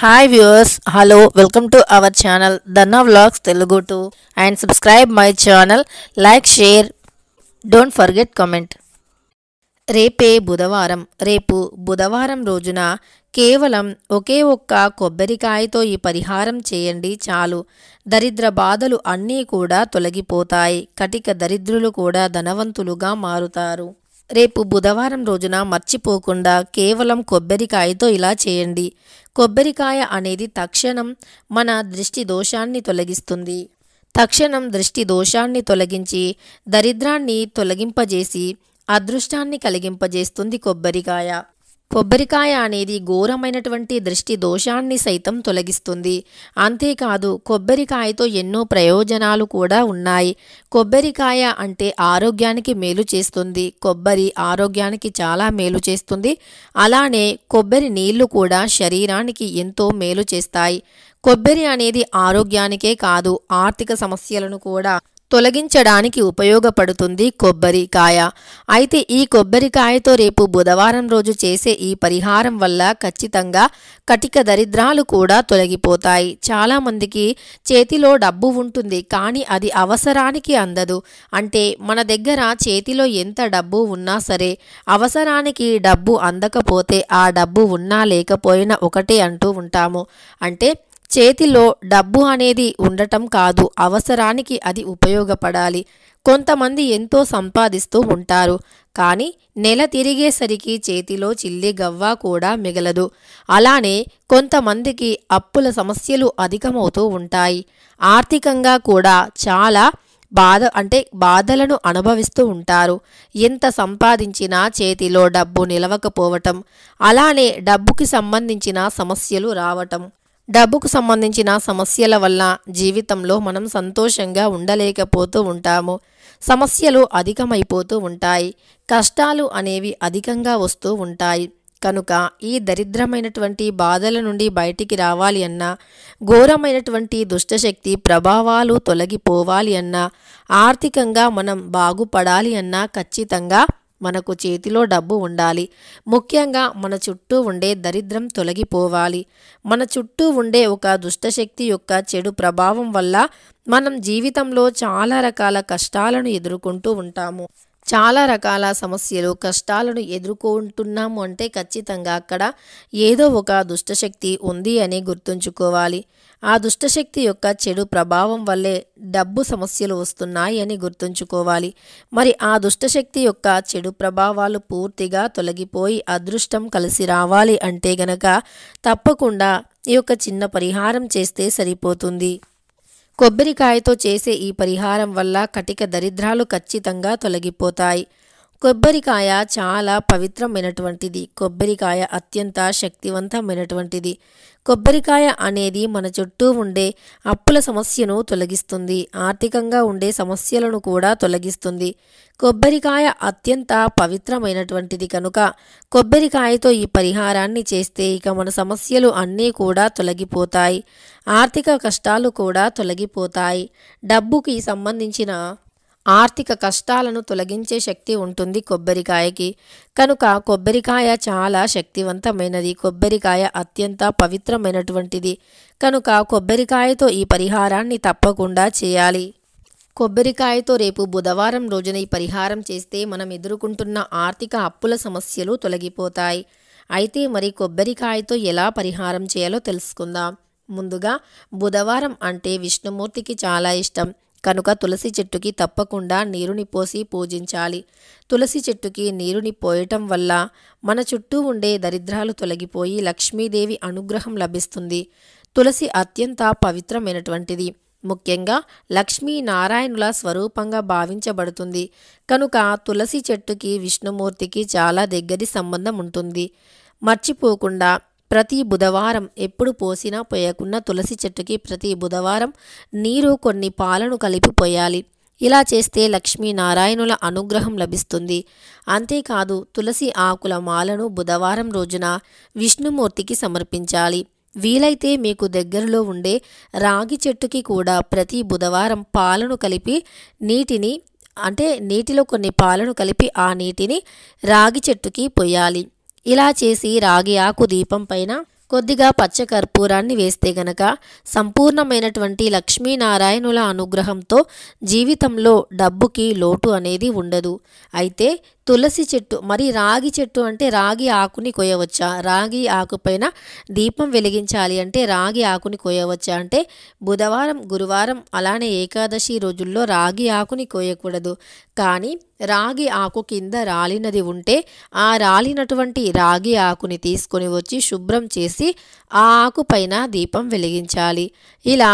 Hi viewers, hello, welcome to our channel Dhanna Vlogs Telugu 2 and subscribe my channel, like, share, don't forget comment. రేపే బుధవారం. రేపు బుధవారం రోజున కేవలం ఒకే ఒక్క కొబ్బరికాయతో ఈ పరిహారం చేయండి చాలు. దరిద్ర బాధలు అన్నీ కూడా తొలగిపోతాయి. కటిక దరిద్రులు కూడా ధనవంతులుగా మారుతారు. రేపు బుధవారం రోజున మర్చిపోకుండా కేవలం కొబ్బరికాయతో ఇలా చేయండి. కొబ్బరికాయ అనేది తక్షణం మన దృష్టి దోషాన్ని తొలగిస్తుంది. తక్షణం దృష్టి దోషాన్ని తొలగించి దరిద్రాన్ని తొలగింపజేసి అదృష్టాన్ని కలిగింపజేస్తుంది కొబ్బరికాయ. కొబ్బరికాయ అనేది ఘోరమైనటువంటి దృష్టి దోషాన్ని సైతం తొలగిస్తుంది. అంతేకాదు కొబ్బరికాయతో ఎన్నో ప్రయోజనాలు కూడా ఉన్నాయి. కొబ్బరికాయ అంటే ఆరోగ్యానికి మేలు చేస్తుంది. కొబ్బరి ఆరోగ్యానికి చాలా మేలు చేస్తుంది. అలానే కొబ్బరి నీళ్లు కూడా శరీరానికి ఎంతో మేలు చేస్తాయి. కొబ్బరి అనేది ఆరోగ్యానికే కాదు, ఆర్థిక సమస్యలను కూడా తొలగించడానికి ఉపయోగపడుతుంది కొబ్బరికాయ. అయితే ఈ కొబ్బరికాయతో రేపు బుధవారం రోజు చేసే ఈ పరిహారం వల్ల ఖచ్చితంగా కటిక దరిద్రాలు కూడా తొలగిపోతాయి. చాలామందికి చేతిలో డబ్బు ఉంటుంది, కానీ అది అవసరానికి అందదు. అంటే మన దగ్గర చేతిలో ఎంత డబ్బు ఉన్నా సరే అవసరానికి డబ్బు అందకపోతే ఆ డబ్బు ఉన్నా లేకపోయినా ఒకటే అంటూ ఉంటాము. అంటే చేతిలో డబ్బు అనేది ఉండటం కాదు, అవసరానికి అది ఉపయోగపడాలి. కొంతమంది ఎంతో సంపాదిస్తూ ఉంటారు, కానీ నెల తిరిగేసరికి చేతిలో చిల్లి గవ్వ కూడా మిగలదు. అలానే కొంతమందికి అప్పుల సమస్యలు అధికమవుతూ ఉంటాయి. ఆర్థికంగా కూడా చాలా బాధలను అనుభవిస్తూ ఉంటారు. ఎంత సంపాదించినా చేతిలో డబ్బు నిలవకపోవటం, అలానే డబ్బుకి సంబంధించిన సమస్యలు రావటం, డబ్బుకు సంబంధించిన సమస్యల వల్ల జీవితంలో మనం సంతోషంగా ఉండలేకపోతూ ఉంటాము. సమస్యలు అధికమైపోతూ ఉంటాయి. కష్టాలు అనేవి అధికంగా వస్తూ ఉంటాయి. కనుక ఈ దరిద్రమైనటువంటి బాధల నుండి బయటికి రావాలి అన్నా, ఘోరమైనటువంటి దుష్టశక్తి ప్రభావాలు తొలగిపోవాలి అన్నా, ఆర్థికంగా మనం బాగుపడాలి అన్నా ఖచ్చితంగా మనకు చేతిలో డబ్బు ఉండాలి. ముఖ్యంగా మన చుట్టూ ఉండే దరిద్రం తొలగిపోవాలి. మన చుట్టూ ఉండే ఒక దుష్టశక్తి యొక్క చెడు ప్రభావం వల్ల మనం జీవితంలో చాలా రకాల కష్టాలను ఎదుర్కొంటూ ఉంటాము. చాలా రకాల సమస్యలు కష్టాలను ఎదుర్కొంటున్నాము అంటే ఖచ్చితంగా అక్కడ ఏదో ఒక దుష్టశక్తి ఉంది అని గుర్తుంచుకోవాలి. ఆ దుష్టశక్తి యొక్క చెడు ప్రభావం వల్లే డబ్బు సమస్యలు వస్తున్నాయి అని గుర్తుంచుకోవాలి. మరి ఆ దుష్టశక్తి యొక్క చెడు ప్రభావాలు పూర్తిగా తొలగిపోయి అదృష్టం కలిసి రావాలి అంటే గనక తప్పకుండా ఈ యొక్క చిన్న పరిహారం చేస్తే సరిపోతుంది. కొబ్బరికాయతో చేసే ఈ పరిహారం వల్ల కటిక దరిద్రాలు ఖచ్చితంగా తొలగిపోతాయి. కొబ్బరికాయ చాలా పవిత్రమైనటువంటిది. కొబ్బరికాయ అత్యంత శక్తివంతమైనటువంటిది. కొబ్బరికాయ అనేది మన చుట్టూ ఉండే అప్పుల సమస్యను తొలగిస్తుంది. ఆర్థికంగా ఉండే సమస్యలను కూడా తొలగిస్తుంది. కొబ్బరికాయ అత్యంత పవిత్రమైనటువంటిది కనుక కొబ్బరికాయతో ఈ పరిహారాన్ని చేస్తే ఇక మన సమస్యలు అన్నీ కూడా తొలగిపోతాయి. ఆర్థిక కష్టాలు కూడా తొలగిపోతాయి. డబ్బుకి సంబంధించిన ఆర్థిక కష్టాలను తొలగించే శక్తి ఉంటుంది కొబ్బరికాయకి. కనుక కొబ్బరికాయ చాలా శక్తివంతమైనది. కొబ్బరికాయ అత్యంత పవిత్రమైనటువంటిది కనుక కొబ్బరికాయతో ఈ పరిహారాన్ని తప్పకుండా చేయాలి. కొబ్బరికాయతో రేపు బుధవారం రోజున ఈ పరిహారం చేస్తే మనం ఎదుర్కొంటున్న ఆర్థిక అప్పుల సమస్యలు తొలగిపోతాయి. అయితే మరి కొబ్బరికాయతో ఎలా పరిహారం చేయాలో తెలుసుకుందాం. ముందుగా బుధవారం అంటే విష్ణుమూర్తికి చాలా ఇష్టం కనుక తులసి చెట్టుకి తప్పకుండా నీరుని పోసి పూజించాలి. తులసి చెట్టుకి నీరుని పోయటం వల్ల మన చుట్టూ ఉండే దరిద్రాలు తొలగిపోయి లక్ష్మీదేవి అనుగ్రహం లభిస్తుంది. తులసి అత్యంత పవిత్రమైనటువంటిది. ముఖ్యంగా లక్ష్మీనారాయణుల స్వరూపంగా భావించబడుతుంది. కనుక తులసి చెట్టుకి విష్ణుమూర్తికి చాలా దగ్గరి సంబంధం ఉంటుంది. మర్చిపోకుండా ప్రతి బుధవారం ఎప్పుడు పోసినా పోయకున్న తులసి చెట్టుకి ప్రతి బుధవారం నీరు కొన్ని పాలను కలిపి పోయాలి. ఇలా చేస్తే లక్ష్మీనారాయణుల అనుగ్రహం లభిస్తుంది. అంతేకాదు తులసి ఆకుల మాలను బుధవారం రోజున విష్ణుమూర్తికి సమర్పించాలి. వీలైతే మీకు దగ్గరలో ఉండే రాగి చెట్టుకి కూడా ప్రతి బుధవారం పాలను కలిపి నీటిలో కొన్ని పాలను కలిపి ఆ నీటిని రాగి చెట్టుకి పొయ్యాలి. ఇలా చేసి రాగి ఆకు దీపం పైన కొద్దిగా పచ్చ కర్పూరాన్ని వేస్తే గనక సంపూర్ణమైనటువంటి లక్ష్మీనారాయణుల అనుగ్రహంతో జీవితంలో డబ్బుకి లోటు అనేది ఉండదు. అయితే తులసి చెట్టు, మరి రాగి చెట్టు అంటే రాగి ఆకుని కోయవచ్చా? రాగి ఆకుపైన దీపం వెలిగించాలి అంటే రాగి ఆకుని కోయవచ్చా అంటే బుధవారం, గురువారం అలానే ఏకాదశి రోజుల్లో రాగి ఆకుని కోయకూడదు. కానీ రాగి ఆకు కింద రాలినది ఉంటే ఆ రాలినటువంటి రాగి ఆకుని తీసుకొని వచ్చి శుభ్రం చేసి ఆ ఆకు పైన దీపం వెలిగించాలి. ఇలా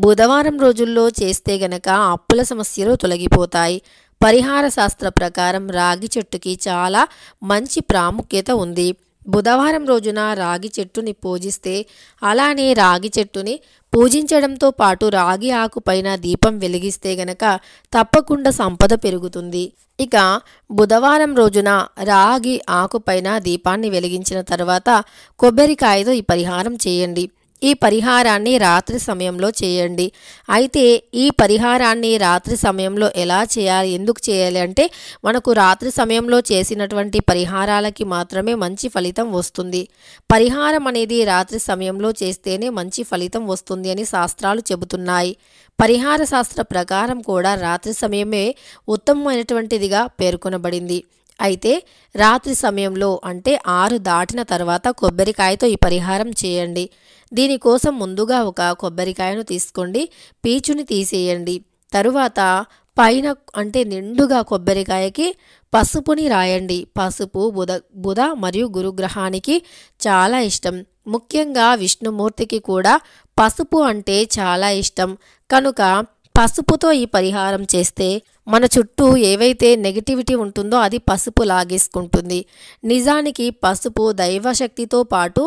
బుధవారం రోజుల్లో చేస్తే గనక అప్పుల సమస్యలు తొలగిపోతాయి. పరిహార శాస్త్ర ప్రకారం రాగి చెట్టుకి చాలా మంచి ప్రాముఖ్యత ఉంది. బుధవారం రోజున రాగి చెట్టుని పూజిస్తే, అలానే రాగి చెట్టుని పూజించడంతో పాటు రాగి ఆకు పైన దీపం వెలిగిస్తే గనక తప్పకుండా సంపద పెరుగుతుంది. ఇక బుధవారం రోజున రాగి ఆకు పైన దీపాన్ని వెలిగించిన తర్వాత కొబ్బరికాయతో ఈ పరిహారం చేయండి. ఈ పరిహారాన్ని రాత్రి సమయంలో చేయండి. అయితే ఈ పరిహారాన్ని రాత్రి సమయంలో ఎలా చేయాలి, ఎందుకు చేయాలి అంటే మనకు రాత్రి సమయంలో చేసినటువంటి పరిహారాలకి మాత్రమే మంచి ఫలితం వస్తుంది. పరిహారం అనేది రాత్రి సమయంలో చేస్తేనే మంచి ఫలితం వస్తుంది అని శాస్త్రాలు చెబుతున్నాయి. పరిహార శాస్త్ర ప్రకారం కూడా రాత్రి సమయమే ఉత్తమమైనటువంటిదిగా పేర్కొనబడింది. అయితే రాత్రి సమయంలో అంటే 6 దాటిన తర్వాత కొబ్బరికాయతో ఈ పరిహారం చేయండి. దీనికోసం ముందుగా ఒక కొబ్బరికాయను తీసుకోండి, పీచుని తీసేయండి. తరువాత పైన అంటే నిండుగా కొబ్బరికాయకి పసుపుని రాయండి. పసుపు బుధ మరియు గురుగ్రహానికి చాలా ఇష్టం. ముఖ్యంగా విష్ణుమూర్తికి కూడా పసుపు అంటే చాలా ఇష్టం. కనుక పసుపుతో ఈ పరిహారం చేస్తే మన చుట్టూ ఏవైతే నెగిటివిటీ ఉంటుందో అది పసుపు లాగేసుకుంటుంది. నిజానికి పసుపు దైవశక్తితో పాటు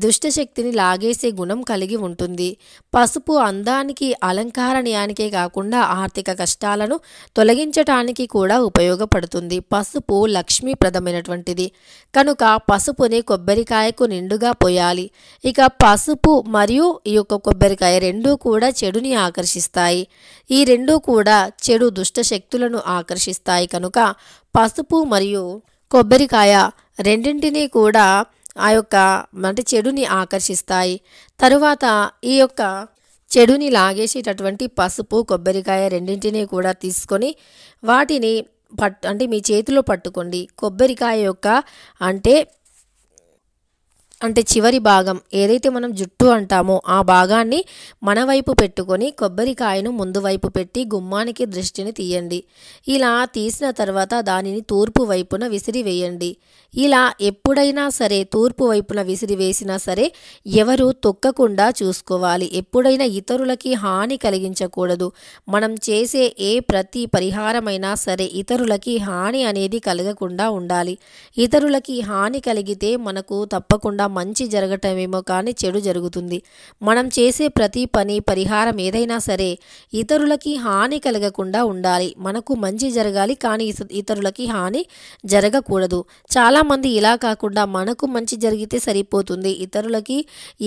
దుష్టశక్తిని లాగేసే గుణం కలిగి ఉంటుంది. పసుపు అందానికి, అలంకారణీయానికే కాకుండా ఆర్థిక కష్టాలను తొలగించటానికి కూడా ఉపయోగపడుతుంది. పసుపు లక్ష్మీప్రదమైనటువంటిది కనుక పసుపుని కొబ్బరికాయకు నిండుగా పోయాలి. ఇక పసుపు మరియు ఈ యొక్క కొబ్బరికాయ రెండూ కూడా చెడుని ఆకర్షిస్తాయి. ఈ రెండూ కూడా చెడు దుష్ట శక్తులను ఆకర్షిస్తాయి. కనుక పసుపు మరియు కొబ్బరికాయ రెండింటినీ కూడా ఆ యొక్క అంటే చెడుని ఆకర్షిస్తాయి. తరువాత ఈ యొక్క చెడుని లాగేసేటటువంటి పసుపు కొబ్బరికాయ రెండింటినీ కూడా తీసుకొని వాటిని అంటే మీ చేతిలో పట్టుకోండి. కొబ్బరికాయ యొక్క అంటే చివరి భాగం ఏదైతే మనం జుట్టు అంటామో ఆ భాగాన్ని మన వైపు పెట్టుకొని కొబ్బరికాయను ముందు వైపు పెట్టి గుమ్మానికి దృష్టిని తీయండి. ఇలా తీసిన తర్వాత దానిని తూర్పు వైపున విసిరివేయండి. ఇలా ఎప్పుడైనా సరే తూర్పు వైపున విసిరివేసినా సరే ఎవరు తొక్కకుండా చూసుకోవాలి. ఎప్పుడైనా ఇతరులకి హాని కలిగించకూడదు. మనం చేసే ప్రతి పరిహారమైనా సరే ఇతరులకి హాని అనేది కలగకుండా ఉండాలి. ఇతరులకి హాని కలిగితే మనకు తప్పకుండా మంచి జరగటమేమో కానీ చెడు జరుగుతుంది. మనం చేసే ప్రతి పని, పరిహారం ఏదైనా సరే ఇతరులకి హాని కలగకుండా ఉండాలి. మనకు మంచి జరగాలి కానీ ఇతరులకి హాని జరగకూడదు. చాలామంది ఇలా కాకుండా మనకు మంచి జరిగితే సరిపోతుంది, ఇతరులకి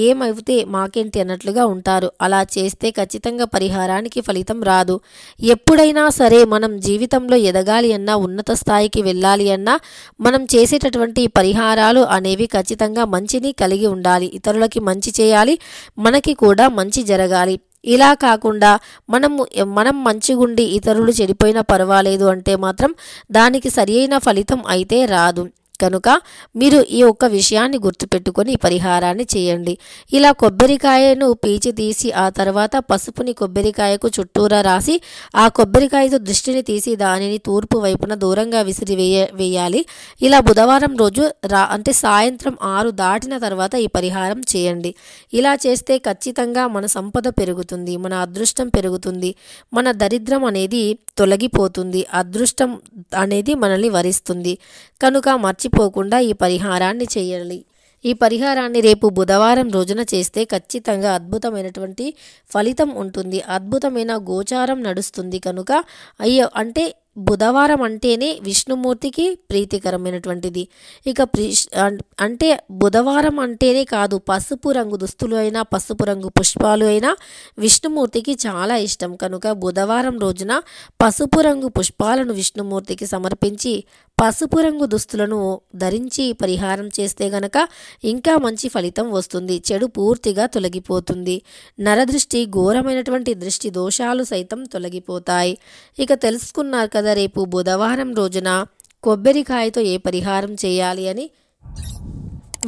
ఏమైతే మాకేంటి అన్నట్లుగా ఉంటారు. అలా చేస్తే ఖచ్చితంగా పరిహారానికి ఫలితం రాదు. ఎప్పుడైనా సరే మనం జీవితంలో ఎదగాలి అన్నా, ఉన్నత స్థాయికి వెళ్ళాలి అన్నా మనం చేసేటటువంటి పరిహారాలు అనేవి ఖచ్చితంగా మంచిని కలిగి ఉండాలి. ఇతరులకి మంచి చేయాలి, మనకి కూడా మంచి జరగాలి. ఇలా కాకుండా మనం మంచిగుండి ఇతరులు చెడిపోయినా పర్వాలేదు అంటే మాత్రం దానికి సరియైన ఫలితం అయితే రాదు. కనుక మీరు ఈ ఒక్క విషయాన్ని గుర్తుపెట్టుకొని పరిహారాన్ని చేయండి. ఇలా కొబ్బరికాయను పీచి తీసి ఆ తర్వాత పసుపుని కొబ్బరికాయకు చుట్టూరా రాసి ఆ కొబ్బరికాయతో దృష్టిని తీసి దానిని తూర్పు వైపున దూరంగా వేయాలి. ఇలా బుధవారం రోజు అంటే సాయంత్రం 6 దాటిన తర్వాత ఈ పరిహారం చేయండి. ఇలా చేస్తే ఖచ్చితంగా మన సంపద పెరుగుతుంది, మన అదృష్టం పెరుగుతుంది, మన దరిద్రం అనేది తొలగిపోతుంది, అదృష్టం అనేది మనల్ని వరిస్తుంది. కనుక మర్చిపోకుండా ఈ పరిహారాన్ని చేయాలి. ఈ పరిహారాన్ని రేపు బుధవారం రోజున చేస్తే ఖచ్చితంగా అద్భుతమైనటువంటి ఫలితం ఉంటుంది. అద్భుతమైన గోచారం నడుస్తుంది. కనుక అంటే బుధవారం అంటేనే విష్ణుమూర్తికి ప్రీతికరమైనటువంటిది. ఇక అంటే బుధవారం అంటేనే కాదు, పసుపు రంగు దుస్తులు అయినా పసుపు రంగు పుష్పాలు అయినా విష్ణుమూర్తికి చాలా ఇష్టం. కనుక బుధవారం రోజున పసుపు రంగు పుష్పాలను విష్ణుమూర్తికి సమర్పించి పసుపు రంగు దుస్తులను ధరించి పరిహారం చేస్తే గనక ఇంకా మంచి ఫలితం వస్తుంది. చెడు పూర్తిగా తొలగిపోతుంది. నరదృష్టి, ఘోరమైనటువంటి దృష్టి దోషాలు సైతం తొలగిపోతాయి. ఇక తెలుసుకున్నారు కదా రేపు బుధవారం రోజున కొబ్బరికాయతో ఏ పరిహారం చేయాలి అని.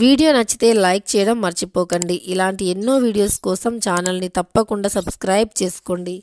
వీడియో నచ్చితే లైక్ చేయడం మర్చిపోకండి. ఇలాంటి ఎన్నో వీడియోస్ కోసం ఛానల్ని తప్పకుండా సబ్స్క్రైబ్ చేసుకోండి.